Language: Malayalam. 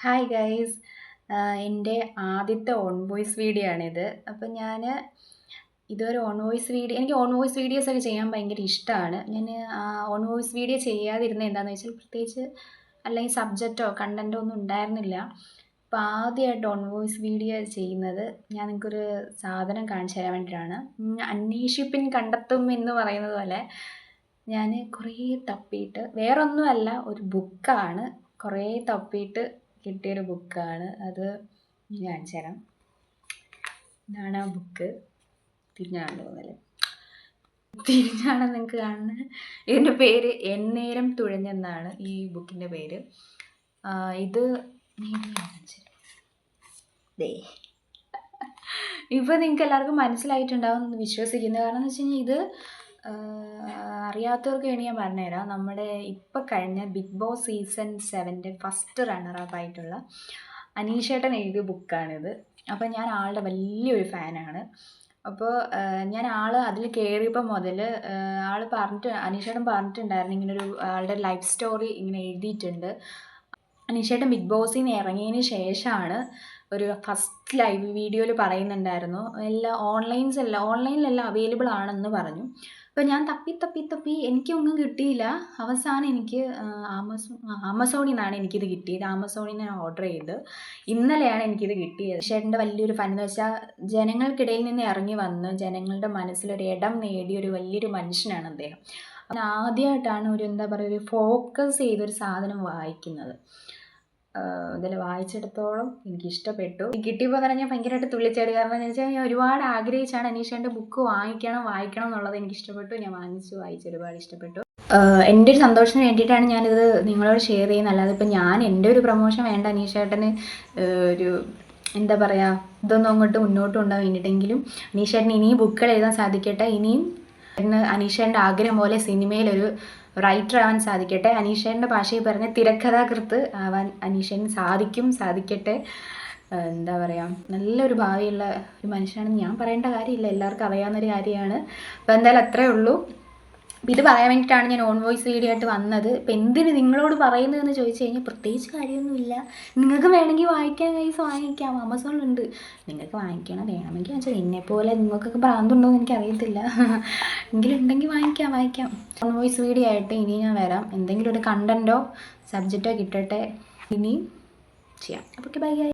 Hi guys. എൻ്റെ ആദ്യത്തെ ഓൺ വോയിസ് വീഡിയോ ആണിത്. അപ്പം ഞാൻ ഇതൊരു ഓൺ വോയിസ് വീഡിയോ, എനിക്ക് ഓൺ വോയിസ് വീഡിയോസൊക്കെ ചെയ്യാൻ ഭയങ്കര ഇഷ്ടമാണ്. ഞാൻ ഓൺ വോയിസ് വീഡിയോ ചെയ്യാതിരുന്നത് എന്താണെന്ന് വെച്ചാൽ പ്രത്യേകിച്ച് അല്ലെങ്കിൽ സബ്ജക്റ്റോ കണ്ടൻറ്റോ ഒന്നും ഉണ്ടായിരുന്നില്ല. അപ്പോൾ ആദ്യമായിട്ട് ഓൺ വോയിസ് വീഡിയോ ചെയ്യുന്നത് ഞാൻ നിങ്ങൾക്കൊരു സാധനം കാണിച്ചു തരാൻ വേണ്ടിയിട്ടാണ്. അന്വേഷിപ്പിൻ കണ്ടെത്തും എന്ന് പറയുന്നത് പോലെ ഞാൻ കുറേ തപ്പിയിട്ട്, വേറൊന്നുമല്ല, ഒരു ബുക്കാണ്, കുറേ തപ്പിയിട്ട് കിട്ടിയൊരു ബുക്കാണ് അത്. ഞാൻ കാണിച്ചു തരാം. ഇതാണ് ആ ബുക്ക്. തിരിഞ്ഞാണ് തോന്നല്, തിരിഞ്ഞാണ് നിങ്ങൾക്ക് കാണുന്നത്. ഇതിൻ്റെ പേര് എന്നേരം തുഴഞ്ഞെന്നാണ് ഈ ബുക്കിൻ്റെ പേര്. ഇത് ദേ ഇപ്പോൾ നിങ്ങൾക്ക് എല്ലാവർക്കും മനസ്സിലായിട്ടുണ്ടാവും എന്ന് വിശ്വസിക്കുന്നു. കാരണം എന്ന് വെച്ച് കഴിഞ്ഞാൽ ഇത് അറിയാത്തവർക്ക് വേണ്ടി ഞാൻ പറഞ്ഞുതരാം. നമ്മുടെ ഇപ്പം കഴിഞ്ഞ Bigg Boss season 7 first runner up ആയിട്ടുള്ള അനീഷേട്ടൻ എഴുതിയ ബുക്കാണിത്. അപ്പോൾ ഞാൻ ആളുടെ വലിയൊരു ഫാനാണ്. അപ്പോൾ ഞാൻ അതിൽ കയറിയപ്പോൾ മുതൽ അനീഷേട്ടൻ പറഞ്ഞിട്ടുണ്ടായിരുന്നു, ഇങ്ങനൊരു ആളുടെ ലൈഫ് സ്റ്റോറി ഇങ്ങനെ എഴുതിയിട്ടുണ്ട്. അനീഷേട്ടൻ ബിഗ് ബോസിൽ നിന്ന് ഇറങ്ങിയതിന് ശേഷമാണ് ഒരു ഫസ്റ്റ് ലൈവ് വീഡിയോയിൽ പറയുന്നുണ്ടായിരുന്നു ഓൺലൈനിലെല്ലാം അവൈലബിൾ ആണെന്ന് പറഞ്ഞു. അപ്പോൾ ഞാൻ തപ്പി എനിക്കൊന്നും കിട്ടിയില്ല. അവസാനം എനിക്ക് ആമസോണിൽ നിന്നാണ് എനിക്കിത് കിട്ടിയത്. ആമസോണിൽ നിന്ന് ഓർഡർ ചെയ്ത് ഇന്നലെയാണ് എനിക്കിത് കിട്ടിയത്. ചേട്ടൻ്റെ വലിയൊരു ഫൻ എന്ന് വെച്ചാൽ ജനങ്ങൾക്കിടയിൽ നിന്ന് ഇറങ്ങി വന്ന് ജനങ്ങളുടെ മനസ്സിലൊരു ഇടം നേടിയ ഒരു വലിയൊരു മനുഷ്യനാണ് അദ്ദേഹം. ആദ്യമായിട്ടാണ് ഒരു ഫോക്കസ് ചെയ്തൊരു സാധനം വായിക്കുന്നത്. ഇതിൽ വായിച്ചിടത്തോളം എനിക്കിഷ്ടപ്പെട്ടു. കിട്ടിയപ്പോൾ തന്നെ ഞാൻ ഭയങ്കരമായിട്ട് തുള്ളിച്ചാടി. കാരണം എന്ന് വെച്ചാൽ ഞാൻ ഒരുപാട് ആഗ്രഹിച്ചാണ് അനീഷേൻ്റെ ബുക്ക് വായിക്കണം എന്നുള്ളത്. എനിക്കിഷ്ടപ്പെട്ടു, ഞാൻ വായിച്ച് ഒരുപാട് ഇഷ്ടപ്പെട്ടു. എൻ്റെ ഒരു സന്തോഷത്തിന് വേണ്ടിയിട്ടാണ് ഞാനിത് നിങ്ങളോട് ഷെയർ ചെയ്യുന്നത്. അല്ലാതെ ഇപ്പം ഞാൻ എൻ്റെ ഒരു പ്രൊമോഷൻ വേണ്ട, അനീഷേട്ടന് ഒരു ഇതൊന്നും അങ്ങോട്ട് മുന്നോട്ട് കൊണ്ടുപോകാൻ വേണ്ടിയിട്ടെങ്കിലും അനീഷേട്ടന് ഇനിയും ബുക്കുകൾ എഴുതാൻ സാധിക്കട്ടെ. ഇനിയും അനീഷേൻ്റെ ആഗ്രഹം പോലെ സിനിമയിലൊരു റൈറ്റർ ആവാൻ സാധിക്കട്ടെ. അനീഷേൻ്റെ ഭാഷയിൽ പറഞ്ഞ തിരക്കഥാകൃത്ത് ആവാൻ അനീഷേന് സാധിക്കട്ടെ. നല്ലൊരു ഭാവിയുള്ള ഒരു മനുഷ്യനാണെന്ന് ഞാൻ പറയേണ്ട കാര്യമില്ല, എല്ലാവർക്കും അറിയാവുന്നൊരു കാര്യമാണ്. അപ്പോൾ എന്തായാലും അത്രയേ ഉള്ളൂ. ഇത് പറയാൻ വേണ്ടിയിട്ടാണ് ഞാൻ ഓൺ വോയിസ് വീഡിയോ ആയിട്ട് വന്നത്. ഇപ്പം എന്തിന് നിങ്ങളോട് പറയുന്നതെന്ന് ചോദിച്ചു കഴിഞ്ഞാൽ പ്രത്യേകിച്ച് കാര്യമൊന്നുമില്ല. നിങ്ങൾക്ക് വേണമെങ്കിൽ വാങ്ങിക്കാം, ആമസോണിലുണ്ട്. നിങ്ങൾക്ക് വേണമെങ്കിൽ വെച്ചാൽ എന്നെപ്പോലെ നിങ്ങൾക്കൊക്കെ ഭ്രാന്തുണ്ടോ എന്ന് എനിക്കറിയത്തില്ല. എങ്കിലും ഉണ്ടെങ്കിൽ വാങ്ങിക്കാം. ഓൺ വോയിസ് വീഡിയോ ആയിട്ട് ഇനി ഞാൻ വരാം. എന്തെങ്കിലും ഒരു കണ്ടൻറ്റോ സബ്ജക്റ്റോ കിട്ടട്ടെ, ഇനിയും ചെയ്യാം. അപ്പോൾ ബൈ.